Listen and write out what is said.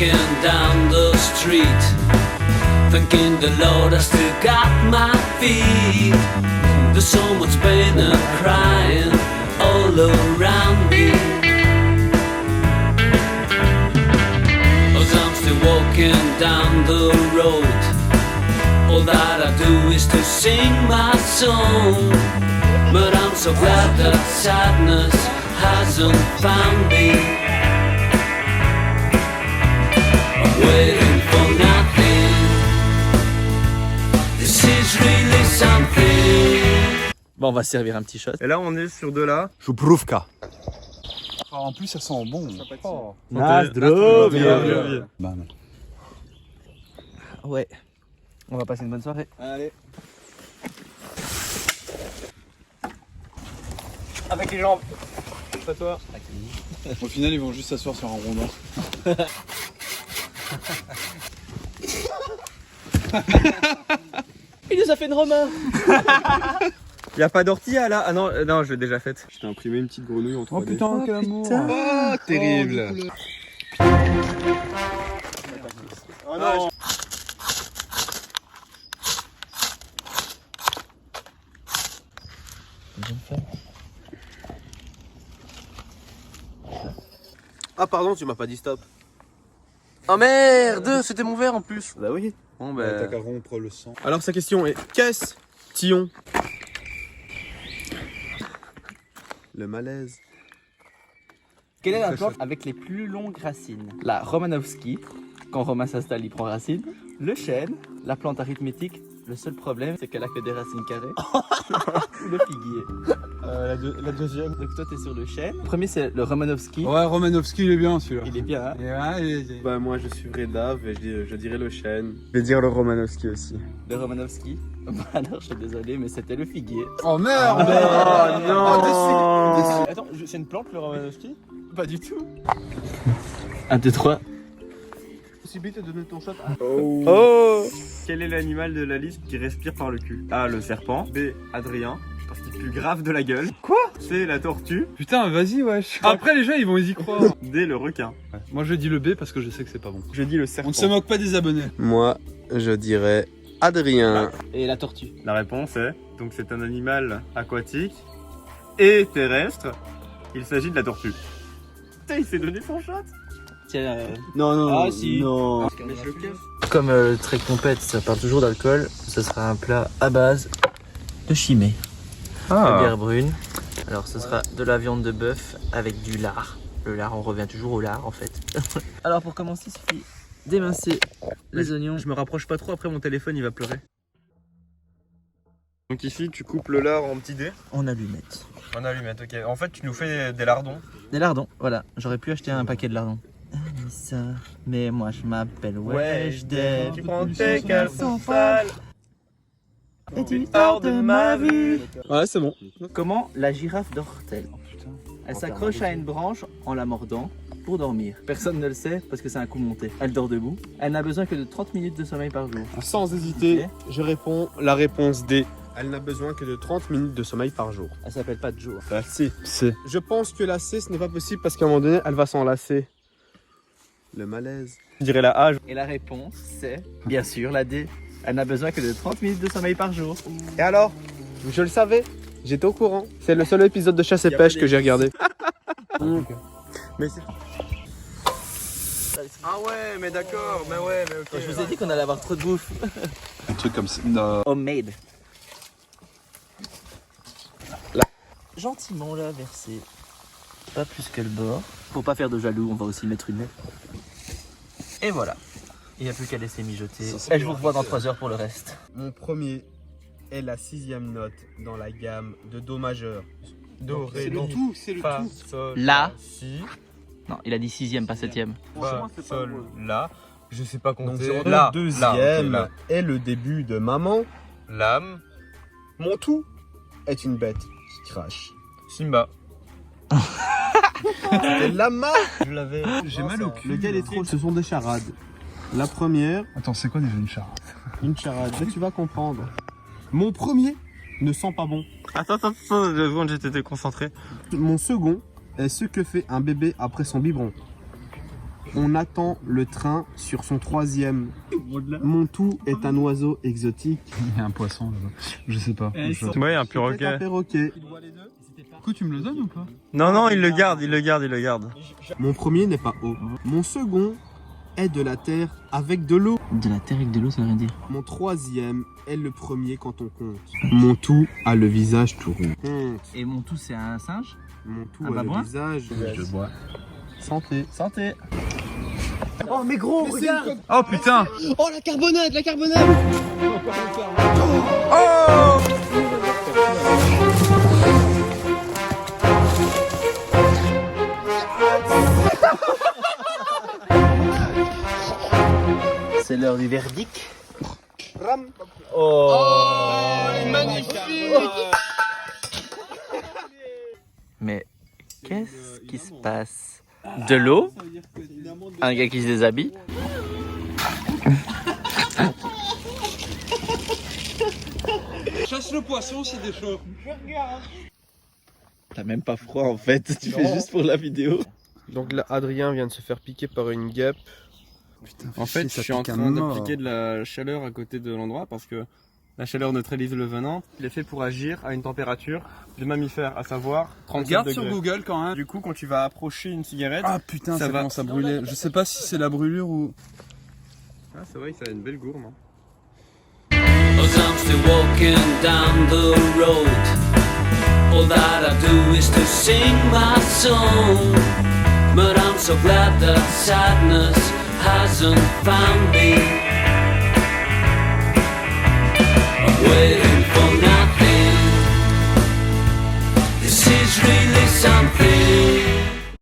walking down the street, thanking the Lord I still got my feet. There's so much pain and crying all around me, as I'm still walking down the road. All that I do is to sing my song, but I'm so glad that sadness hasn't found me. I'm waiting for nothing. This is really something. Bon, on va servir un petit shot. Et là, on est sur de la Żubrówka. En plus, ça sent bon. Oh. Nazdrowie. Bah, non. Ouais. On va passer une bonne soirée. Allez. avec les jambes. Pas toi. Au final, ils vont juste s'asseoir sur un rondin. Il nous a fait une romain. Y'a pas d'ortilla là? Ah non, non, je l'ai déjà faite. Je t'ai imprimé une petite grenouille en 3D. Oh putain, quel amour. Oh, terrible. Oh non. Ah pardon, tu m'as pas dit stop. Oh merde, c'était mon verre en plus. Bah oui. Bon T'as qu'à rompre le sang. Alors sa question est qu'est-ce-t-on? Le malaise. Quelle est la plante avec les plus longues racines? La Romanovski, quand Romain s'installe, il prend racine. Le chêne, la plante arithmétique. Le seul problème, c'est qu'elle a que des racines carrées. Le figuier. La deuxième. Donc toi, t'es sur le chêne. Le premier, c'est le Romanovski. Ouais, Romanovski, il est bien celui-là. Il est bien, hein? Bah moi je suivrai Dave et je dirais le chêne. Je vais dire le Romanovski aussi. Le Romanovski. Bah alors, je suis désolé, mais c'était le figuier. Oh merde. Oh non. Attends, c'est une plante le Romanovski? Pas du tout. 1, 2, 3. Possibilité de donner ton shot. Oh. Quel est l'animal de la liste qui respire par le cul? A, le serpent. B, Adrien, parce qu'il pue grave de la gueule. Quoi? C, la tortue. Putain, vas-y, wesh. Après, les gens, ils vont y croire. D, le requin. Moi, je dis le B parce que je sais que c'est pas bon. Je dis le serpent. On ne se moque pas des abonnés. Moi je dirais Adrien. Et la tortue. La réponse est, donc c'est un animal aquatique et terrestre. Il s'agit de la tortue. Putain, il s'est donné son shot. Tiens, Non non. Ah, si. Non. Mais je le kiffe. comme le trait compète, ça parle toujours d'alcool, ce sera un plat à base de chimée. La bière brune. Alors ce sera de la viande de bœuf avec du lard. Le lard, on revient toujours au lard en fait. Alors pour commencer, il suffit d'émincer les oignons. Je me rapproche pas trop, après mon téléphone il va pleurer. Donc ici tu coupes le lard en petits dés. En allumettes. En allumette, ok. En fait tu nous fais des lardons. Des lardons, voilà. J'aurais pu acheter un paquet de lardons. Anissa, mais moi je m'appelle Weshden. Tu prends tes caleçons sales. Et tu hors de ma vue. Ouais c'est bon. Comment la girafe dort-elle? Elle s'accroche à une branche en la mordant pour dormir. Personne ne le sait parce que c'est un coup monté. Elle dort debout. Elle n'a besoin que de 30 minutes de sommeil par jour. Sans hésiter, je réponds la réponse D. Elle n'a besoin que de 30 minutes de sommeil par jour. Elle s'appelle pas Joe. La C. C. Je pense que la C ce n'est pas possible parce qu'à un moment donné elle va s'enlacer. Le malaise. Je dirais la A. Et la réponse c'est, bien sûr, la D. Elle n'a besoin que de 30 minutes de sommeil par jour. Et alors? Je le savais. J'étais au courant. C'est le seul épisode de Chasse et Pêche que j'ai regardé. Mais c'est... Ah ouais, mais d'accord, mais ouais, mais ok. Je vous ai dit qu'on allait avoir trop de bouffe. Un truc comme ça. Non. Homemade. Gentiment là, verser. Pas plus que le bord. Pour pas faire de jaloux, on va aussi mettre une lettre. Et voilà. Il n'y a plus qu'à laisser mijoter. Et je vous revois dans 3 heures pour le reste. Mon premier est la 6e note dans la gamme de Do majeur. Do, Ré, Do, c'est le Fa, tout. Sol, La. Si, Non, il a dit 6ème, pas 7ème. Fa, Sol, La. Je sais pas compter. Donc, La, le deuxième ok, est le début de maman. Lame, Mon tout est une bête qui crache. Simba. Et lama. Je l'avais. J'ai mal au cul. Lequel est trop? Ce sont des charades. La première, Attends, c'est quoi déjà une charade? une charade. Mais tu vas comprendre. Mon premier ne sent pas bon. Attends, 2 secondes, j'étais déconcentré. Mon second est ce que fait un bébé après son biberon. On attend le train sur son 3e. Mon tout est un oiseau exotique. Il y a un poisson là-bas. Je sais pas. Ouais, un C'est perroquet. un perroquet. Du coup, tu me le donnes ou pas? Non, il le garde. Mon premier n'est pas haut. Mon second est de la terre avec de l'eau. De la terre avec de l'eau, ça veut rien dire. Mon 3e est le premier quand on compte. Mon tout a le visage tout rond. Compte. Et mon tout, c'est un singe? Mon tout Un a le babouin visage. Je bois. Santé. Santé. Oh mais gros, regarde. Oh putain. Oh la carbonade, la carbonade. C'est l'heure du verdict. Ram. Magnifique. Mais qu'est-ce qui se passe? De l'eau? Un gars qui se déshabille? Chasse le poisson, c'est des choses. T'as même pas froid en fait, tu fais juste pour la vidéo. Donc là, Adrien vient de se faire piquer par une guêpe. Putain, En fait, je suis en train d'appliquer de la chaleur à côté de l'endroit parce que la chaleur neutralise le venin. Il est fait pour agir à une température de mammifère, à savoir 37 Regarde degrés. sur Google quand même. Du coup, quand tu vas approcher une cigarette, Ah putain, ça ça va. commence à brûler. Je sais pas si c'est la brûlure ou. Ah, c'est vrai que ça a une belle gourme. Hein. As I'm still walking down the road, all that I do is to sing my song. But I'm so glad that sadness hasn't found me. I'm waiting for nothing. This is really